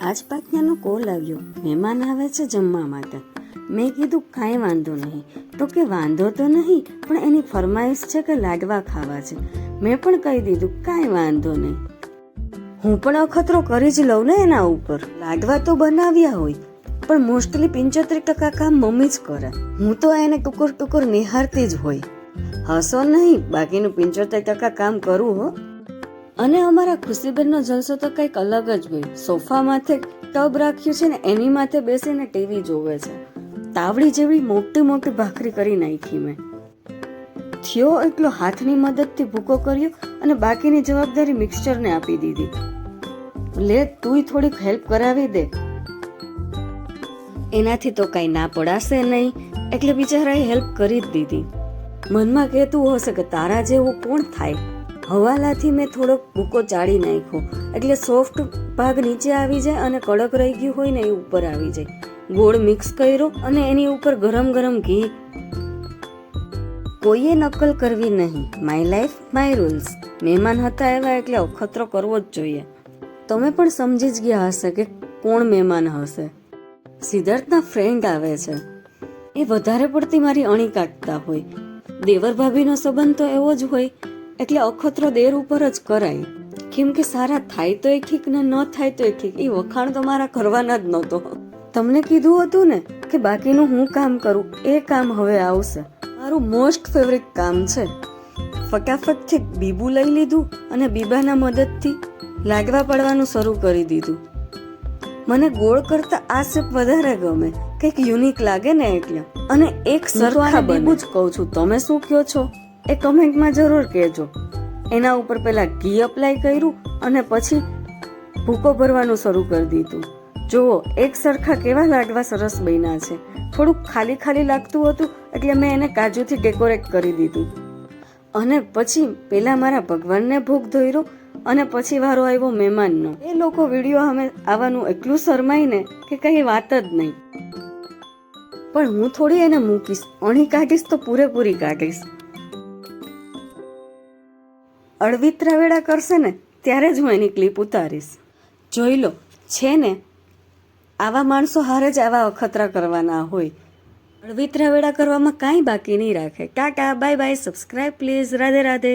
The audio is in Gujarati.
આજ પાછળનો કોલ આવ્યો, મહેમાન આવે છે જમવા માટે. મેં કીધું કાંઈ વાંધો નહીં. તો કે વાંધો તો નહીં, પણ એની ફરમાઈશ છે કે લાડવા ખાવા છે. મેં પણ કહી દીધું કાંઈ વાંધો નહીં. હું પણ અખતરો કરી જ લઉં ને એના ઉપર. લાડવા તો બનાવ્યા હોય, પણ મોસ્ટલી 75% કામ મમ્મી જ કરે. હું તો એને ટુકુર ટુકુર નિહારતી જ હોય. હસો નહીં, બાકીનું 75% કામ કરું હો. અને અમારા ખુશીબેનનો જલસો તો કંઈક અલગ જ હોય. સોફા માથે ટબ રાખ્યું છે ને એની માથે બેસીને ટીવી જોવે છે. તાવડી જેવી મોટી મોટી ભાખરી કરી નાખી મેં. થયો એટલો હાથની મદદથી ભૂકો કર્યો અને બાકીની જવાબદારી મિક્સચરને આપી દીધી. લે તુંય થોડીક હેલ્પ કરાવી દે. એનાથી તો કઈ ના પડાશે નહીં, એટલે બિચારાએ હેલ્પ કરી જ દીધી. મનમાં કહેતું હશે કે તારા જેવું કોણ થાય. હવાલાથી મેં થોડોક ભૂકો ચાળી નાખ્યો, એટલે સોફ્ટ ભાગ નીચે આવી જાય અને કડક રહી ગયું હોય ને એ ઉપર આવી જાય. ગોળ મિક્સ કર્યો અને એની ઉપર ગરમ ગરમ ઘી. કોઈએ નકલ કરવી નહીં. My life my rules. મહેમાન હતા એવા એટલે અખતરો કરવો જ જોઈએ. તમે પણ સમજી જ ગયા હશે કે કોણ મહેમાન હશે. સિદ્ધાર્થના ફ્રેન્ડ આવે છે. એ વધારે પડતી મારી અણી કાઢતા હોય. દેવર ભાભીનો સંબંધ તો એવો જ હોય, એટલે અખતરો દેર ઉપર જ કરાય. કેમ કે સારા થાય તો એ ઠીક ને ન થાય તો એ ઠીક. એ વખાણ તો મારા કરવાના જ નહોતો. તમને કીધું હતું ને કે બાકીનું હું કામ કરું, એ કામ હવે આવશે. મારું મોસ્ટ ફેવરિટ કામ છે. ફટાફટથી બીબુ લઈ લીધું અને બીબાના મદદથી લાડવા પડવાનું શરૂ કરી દીધું. મને ગોળ કરતા આ શેપ વધારે ગમે, કંઈક યુનિક લાગે ને એટલે. અને એક સરખા બીબુ જ કહું છું, તમે શું કહો છો એ કમેન્ટમાં જરૂર કહેજો. એના ઉપર પહેલા ઘી અપ્લાય કર્યું અને પછી ભૂકો ભરવાનું શરૂ કરી દીધું. જુઓ એક સરખા કેવા લાડવા સરસ બન્યા છે. થોડુંક ખાલી ખાલી લાગતું હતું એટલે મેં એને કાજુથી ડેકોરેટ કરી દીધું. અને પછી પેલા મારા ભગવાનને ભોગ ધોર્યો અને પછી વારો આવ્યો મહેમાનનો. એ લોકો વિડીયો અમે આવવાનું એટલું શરમાઈને કે કઈ વાત જ નહીં. પણ હું થોડી એને મૂકીશ, અણી કાઢીશ તો પૂરેપૂરી કાઢીશ. અળવિતરા વેળા કરશે ને ત્યારે જ હું એની ક્લિપ ઉતારીશ. જોઈ લો, છે ને આવા માણસો હારે જ આવા અખતરા કરવાના હોય. અળવિતરા વેળા કરવામાં કાંઈ બાકી નહીં રાખે. Tata, bye bye, subscribe please. Radhe Radhe.